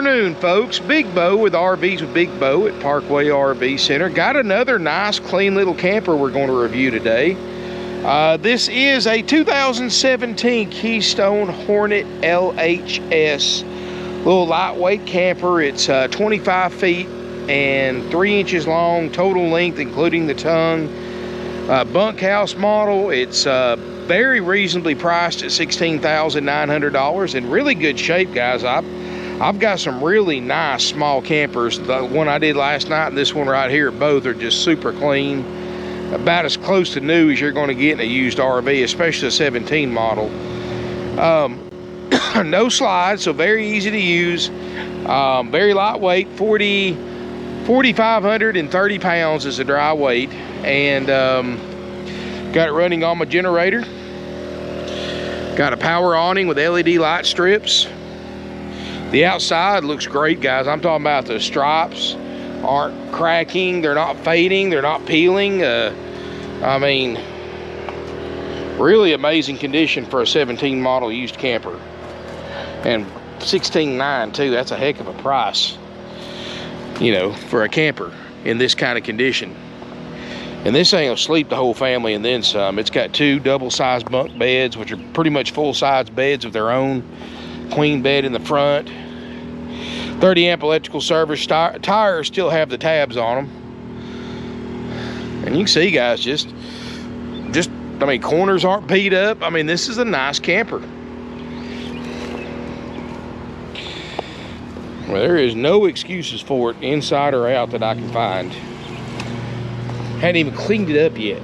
afternoon, folks. Big Bo with RVs with Big Bo at Parkway RV Center. Got another nice, clean little camper we're going to review today. This is a 2017 Keystone Hornet LHS. Little lightweight camper. It's 25 feet and 3 inches long, total length, including the tongue. Bunkhouse model. It's very reasonably priced at $16,900. In really good shape, guys. I've got some really nice small campers. The one I did last night and this one right here, both are just super clean. About as close to new as you're going to get in a used RV, especially a 17 model. No slides, so very easy to use. Very lightweight, 4,530 pounds is the dry weight. And got it running on my generator. Got a power awning with LED light strips. The outside looks great, guys. I'm talking about the stripes aren't cracking, they're not fading, they're not peeling. I mean, really amazing condition for a 17 model used camper. And $16,900 too, that's a heck of a price, you know, for a camper in this kind of condition. And this thing will sleep the whole family and then some. It's got 2 double-sized bunk beds, which are pretty much full-size beds of their own. Queen bed in the front. 30 amp electrical service. Tires still have the tabs on them. And you can see, guys, just I mean, corners aren't beat up. I mean, this is a nice camper. Well, there is no excuses for it, inside or out, that I can find. Hadn't even cleaned it up yet.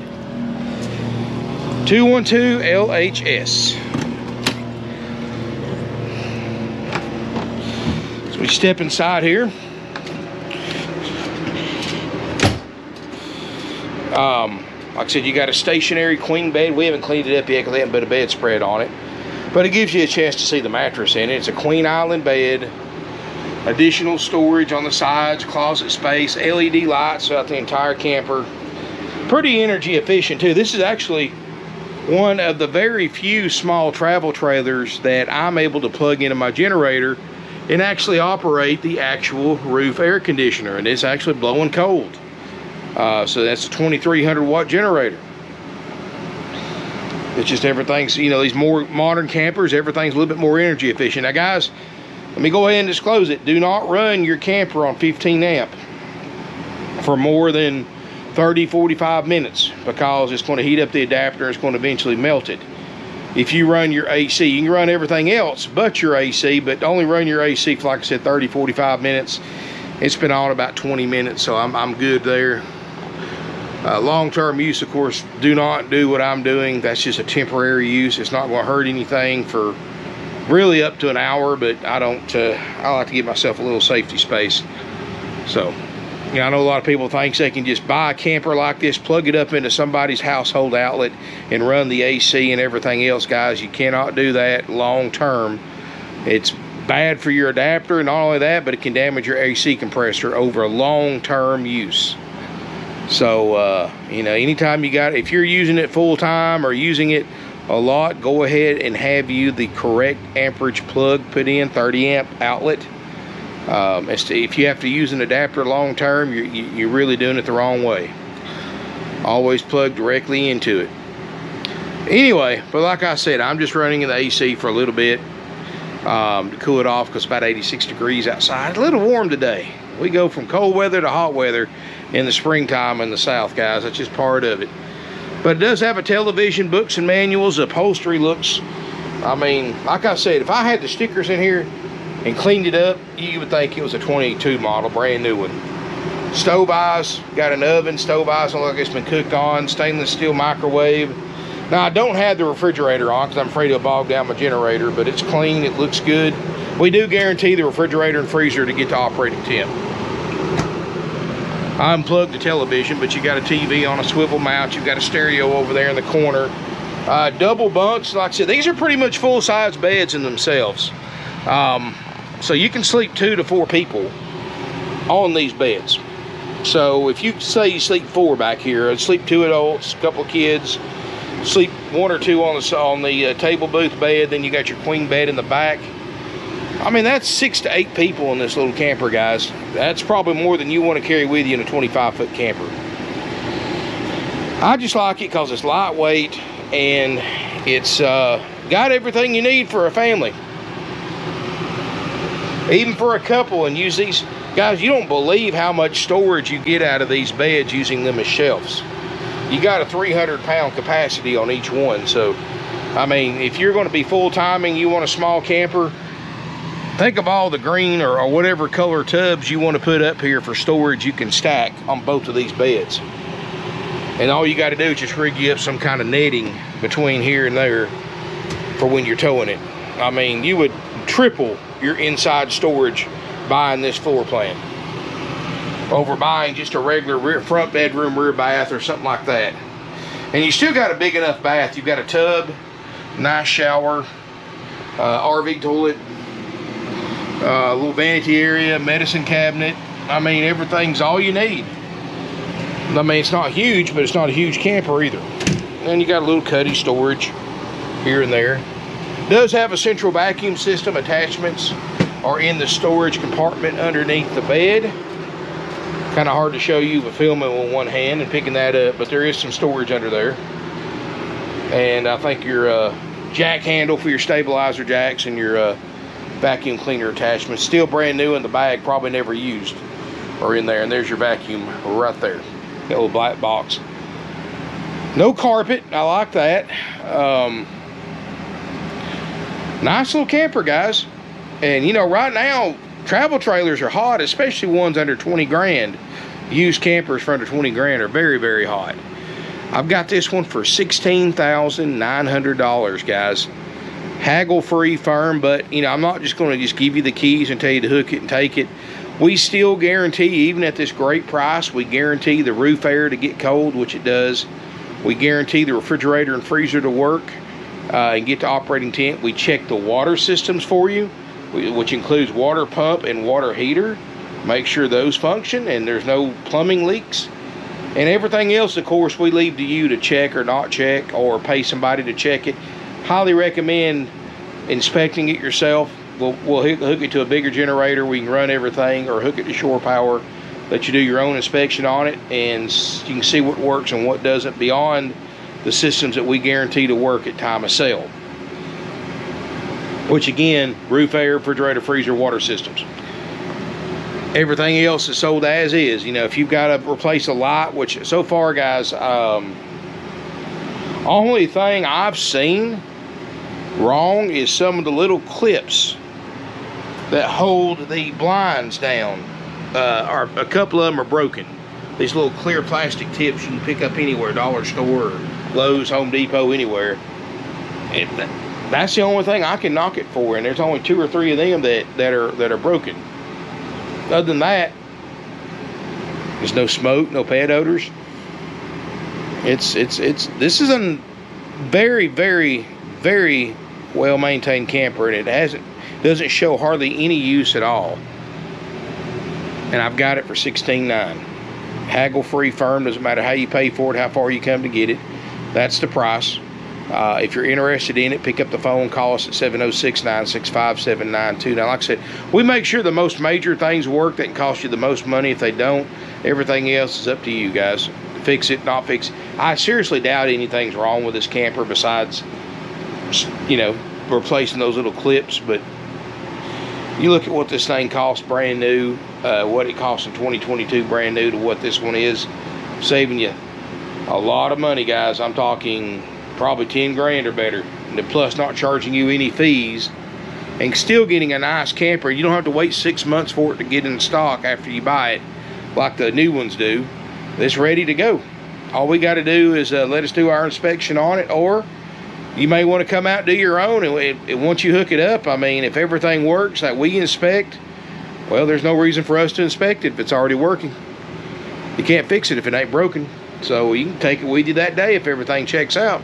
212 LHS. So we step inside here. Like I said, you got a stationary queen bed. We haven't cleaned it up yet because they haven't put a bedspread on it. But it gives you a chance to see the mattress in it. It's a queen island bed. Additional storage on the sides, closet space, LED lights throughout the entire camper. Pretty energy efficient too. This is actually one of the very few small travel trailers that I'm able to plug into my generator and actually operate the actual roof air conditioner, and it's actually blowing cold. So that's a 2300 watt generator. It's just everything's, you know, these more modern campers, everything's a little bit more energy efficient. Now guys, let me go ahead and disclose it. Do not run your camper on 15 amp for more than 30-45 minutes, because it's going to heat up the adapter and it's going to eventually melt it. If you run your AC, you can run everything else but your AC, but only run your AC for, like I said, 30-45 minutes. It's been on about 20 minutes, so I'm good there. Long-term use, of course, do not do what I'm doing. That's just a temporary use. It's not going to hurt anything for really up to an hour, but I don't. I like to give myself a little safety space. So, you know, I know a lot of people think they can just buy a camper like this, plug it up into somebody's household outlet, and run the AC and everything else. Guys, you cannot do that long term. It's bad for your adapter, and not only that, but it can damage your AC compressor over long-term use. So, you know, anytime you got, if you're using it full-time or using it a lot, go ahead and have you the correct amperage plug put in, 30 amp outlet. If you have to use an adapter long term, you're really doing it the wrong way. Always plug directly into it. Anyway, but like I said, I'm just running the AC for a little bit to cool it off, because it's about 86 degrees outside. A little warm today. We go from cold weather to hot weather in the springtime in the south, guys. That's just part of it. But it does have a television, books and manuals. The upholstery looks, I mean, like I said, if I had the stickers in here and cleaned it up, you would think it was a 22 model, brand new one. Stove eyes, got an oven, stove eyes look like it's been cooked on, stainless steel microwave. Now, I don't have the refrigerator on because I'm afraid it'll bog down my generator, but it's clean, it looks good. We do guarantee the refrigerator and freezer to get to operating temp. I unplugged the television, but you got a TV on a swivel mount. You've got a stereo over there in the corner. Double bunks, like I said, these are pretty much full-size beds in themselves. So you can sleep 2 to 4 people on these beds. So if you say you sleep 4 back here, sleep 2 adults, a couple of kids, sleep 1 or 2 on the table booth bed, then you got your queen bed in the back. I mean, that's 6 to 8 people in this little camper, guys. That's probably more than you want to carry with you in a 25-foot camper. I just like it because it's lightweight and it's got everything you need for a family. Even for a couple, and use these. Guys, you don't believe how much storage you get out of these beds using them as shelves. You got a 300-pound capacity on each one. So, I mean, if you're going to be full-timing, you want a small camper, think of all the green or whatever color tubs you want to put up here for storage you can stack on both of these beds. And all you got to do is just rig you up some kind of netting between here and there for when you're towing it. I mean, you would triple your inside storage buying this floor plan over buying just a regular front bedroom, rear bath, or something like that. And you still got a big enough bath. You've got a tub, nice shower, RV toilet, a little vanity area, medicine cabinet. I mean, everything's all you need. I mean, it's not huge, but it's not a huge camper either. And you got a little cuddy storage here and there. It does have a central vacuum system. Attachments are in the storage compartment underneath the bed. Kind of hard to show you with filming with one hand and picking that up, but there is some storage under there. And I think your jack handle for your stabilizer jacks and your vacuum cleaner attachments, still brand new in the bag, probably never used, are in there. And there's your vacuum right there, that little black box. No carpet, I like that. Nice little camper, guys. And you know, right now travel trailers are hot, especially ones under 20 grand. Used campers for under 20 grand are very, very hot. I've got this one for $16,900, guys. Haggle free, firm, but you know, I'm not just going to just give you the keys and tell you to hook it and take it. We still guarantee, even at this great price, we guarantee the roof air to get cold, which it does. We guarantee the refrigerator and freezer to work and get to operating temp. We check the water systems for you, which includes water pump and water heater. Make sure those function and there's no plumbing leaks. And everything else, of course, we leave to you to check or not check, or pay somebody to check it. Highly recommend inspecting it yourself. We'll hook it to a bigger generator. We can run everything, or hook it to shore power. Let you do your own inspection on it, and you can see what works and what doesn't beyond the systems that we guarantee to work at time of sale. Which again, roof air, refrigerator, freezer, water systems. Everything else is sold as is. You know, if you've got to replace a light, which so far, guys, only thing I've seen wrong is some of the little clips that hold the blinds down. Or a couple of them are broken. These little clear plastic tips you can pick up anywhere, dollar store, Lowe's, Home Depot, anywhere. That's the only thing I can knock it for, and there's only 2 or 3 of them that are broken. Other than that, there's no smoke, no pet odors. This is a very, very, very well maintained camper, and it doesn't show hardly any use at all. And I've got it for $16,900. Haggle free, firm, doesn't matter how you pay for it, how far you come to get it. That's the price. If you're interested in it, pick up the phone, call us at 706-965-7929. Like I said, we make sure the most major things work that can cost you the most money. If they don't, everything else is up to you guys. Fix it, not fix it. I seriously doubt anything's wrong with this camper besides, you know, replacing those little clips. But you look at what this thing costs brand new, what it costs in 2022 brand new to what this one is, saving you a lot of money, guys. I'm talking probably 10 grand or better, and plus not charging you any fees, and still getting a nice camper. You don't have to wait 6 months for it to get in stock after you buy it like the new ones do. It's ready to go. All we got to do is let us do our inspection on it, or you may want to come out and do your own. And once you hook it up, I mean, if everything works like we inspect, well, there's no reason for us to inspect it if it's already working. You can't fix it if it ain't broken. So you can take it with you that day if everything checks out.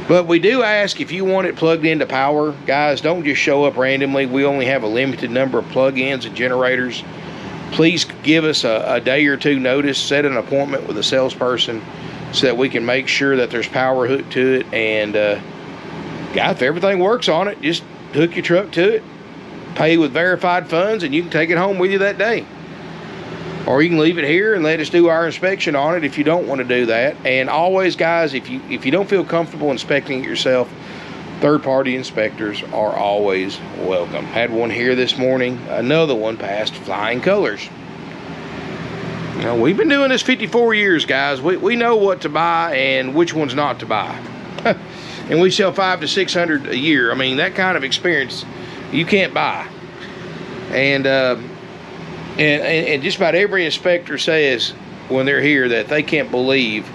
But we do ask, if you want it plugged into power, guys, don't just show up randomly. We only have a limited number of plug-ins and generators. Please give us a day or two notice. Set an appointment with a salesperson so that we can make sure that there's power hooked to it. And guys, if everything works on it, just hook your truck to it. pay with verified funds, and you can take it home with you that day. Or you can leave it here and let us do our inspection on it if you don't want to do that. And always, guys, if you don't feel comfortable inspecting it yourself, third-party inspectors are always welcome. Had one here this morning. Another one passed flying colors. Now, we've been doing this 54 years, guys. We know what to buy and which ones not to buy. And we sell 500 to 600 a year. I mean, that kind of experience you can't buy. And just about every inspector says when they're here that they can't believe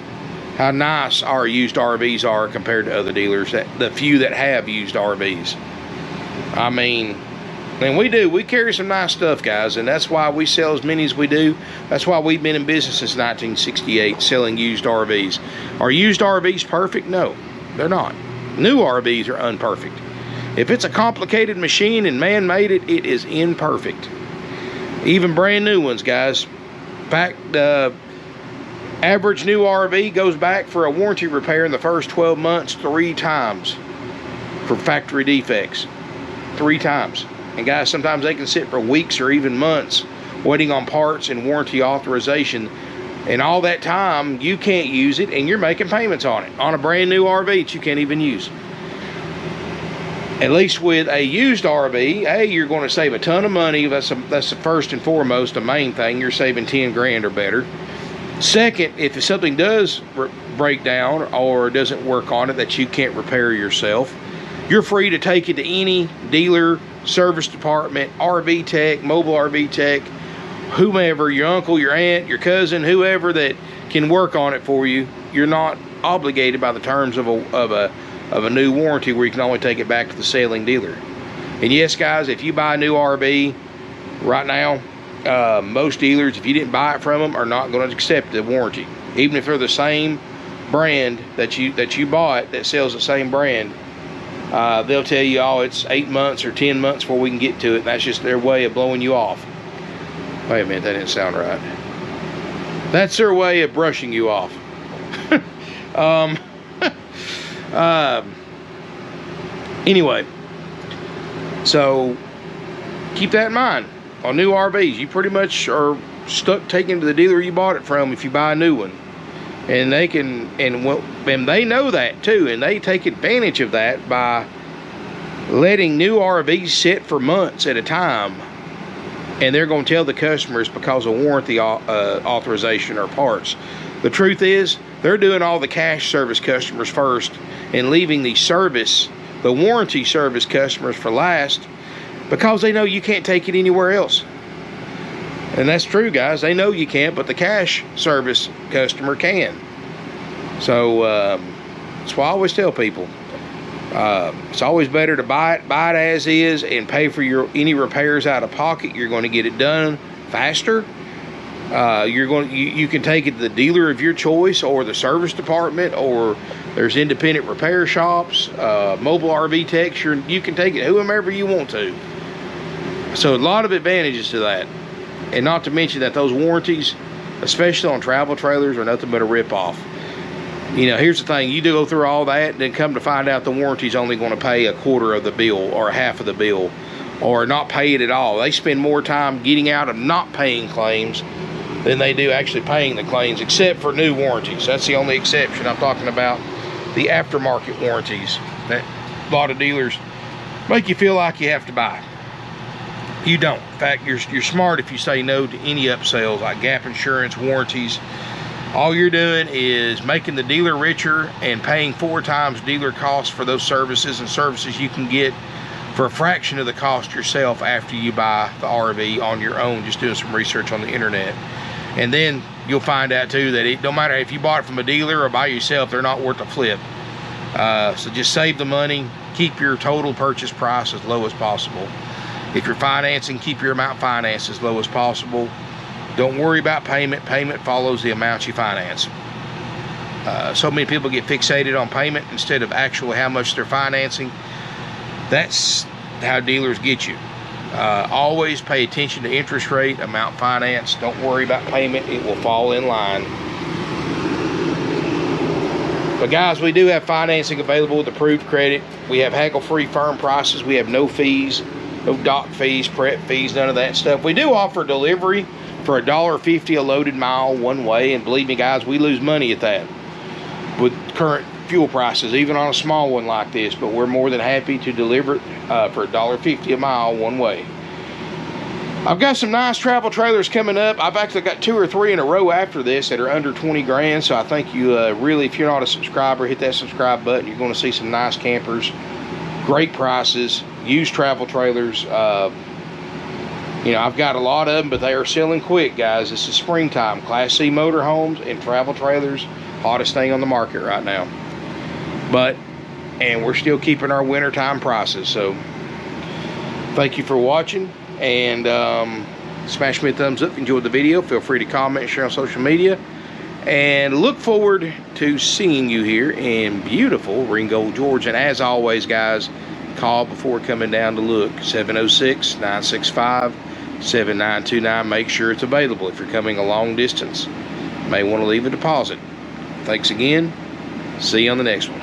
how nice our used RVs are compared to other dealers, the few that have used RVs. I mean, and we carry some nice stuff, guys, and that's why we sell as many as we do. That's why we've been in business since 1968 selling used RVs. Are used RVs perfect? No, they're not. New RVs are unperfect. If it's a complicated machine and man made it, it is imperfect. Even brand new ones, guys. In fact, average new RV goes back for a warranty repair in the first 12 months 3 times for factory defects. 3 times. And guys, sometimes they can sit for weeks or even months waiting on parts and warranty authorization. And all that time, you can't use it, and you're making payments on it. On a brand new RV that you can't even use. At least with a used RV, hey, you're going to save a ton of money. That's the first and foremost, the main thing. You're saving 10 grand or better. Second, if something does break down or doesn't work on it that you can't repair yourself, you're free to take it to any dealer, service department, RV tech, mobile RV tech, whomever, your uncle, your aunt, your cousin, whoever that can work on it for you. You're not obligated by the terms of a new warranty where you can only take it back to the selling dealer. And yes, guys, if you buy a new RV right now, most dealers, if you didn't buy it from them, are not going to accept the warranty. Even if they're the same brand that you bought that sells the same brand, they'll tell you, oh, it's 8 months or 10 months before we can get to it. And that's just their way of blowing you off. Wait a minute, that didn't sound right. That's their way of brushing you off. Anyway, so keep that in mind. On new RVs, you pretty much are stuck taking to the dealer you bought it from if you buy a new one. And they can, and they know that too, and they take advantage of that by letting new RVs sit for months at a time. And they're going to tell the customers because of warranty authorization or parts. The truth is, they're doing all the cash service customers first and leaving the warranty service customers for last, because they know you can't take it anywhere else. And that's true, guys. They know you can't, but the cash service customer can. So that's why I always tell people, it's always better to buy it as is and pay for any repairs out of pocket. You're going to get it done faster. You can take it to the dealer of your choice or the service department, or there's independent repair shops, mobile RV techs. You can take it whomever you want to. So a lot of advantages to that. And not to mention that those warranties, especially on travel trailers, are nothing but a rip-off. You know, here's the thing. You do go through all that, and then come to find out the warranty's only going to pay a quarter of the bill or half of the bill, or not pay it at all. They spend more time getting out of not paying claims than they do actually paying the claims, except for new warranties. That's the only exception. I'm talking about the aftermarket warranties that a lot of dealers make you feel like you have to buy. You don't. In fact, you're smart if you say no to any upsells like gap insurance, warranties. All you're doing is making the dealer richer and paying 4 times dealer costs for those services, and services you can get for a fraction of the cost yourself after you buy the RV on your own, just doing some research on the internet. And then you'll find out too that it don't matter if you bought it from a dealer or by yourself, they're not worth a flip. So just save the money, keep your total purchase price as low as possible. If you're financing, keep your amount financed as low as possible. Don't worry about payment. Payment follows the amount you finance. So many people get fixated on payment instead of actually how much they're financing. That's how dealers get you. Always pay attention to interest rate, amount financed. Don't worry about payment. It will fall in line. But guys, we do have financing available with approved credit. We have haggle-free firm prices. We have no fees. No dock fees, prep fees, none of that stuff. We do offer delivery for $1.50 a loaded mile one way, and believe me guys, we lose money at that with current fuel prices, even on a small one like this, but we're more than happy to deliver it for $1.50 a mile one way. I've got some nice travel trailers coming up. I've actually got 2 or 3 in a row after this that are under 20 grand, so I think you really, if you're not a subscriber, hit that subscribe button. You're going to see some nice campers, great prices, used travel trailers. You know, I've got a lot of them, but they are selling quick, guys. This is springtime. Class C motorhomes and travel trailers, hottest thing on the market right now. And we're still keeping our wintertime prices. So thank you for watching, and smash me a thumbs up if you enjoyed the video. Feel free to comment and share on social media, and look forward to seeing you here in beautiful Ringgold, Georgia. And as always guys, call before coming down to look. 706-965-7929. make sure it's available if you're coming a long distance. You may want to leave a deposit. Thanks again. See you on the next one.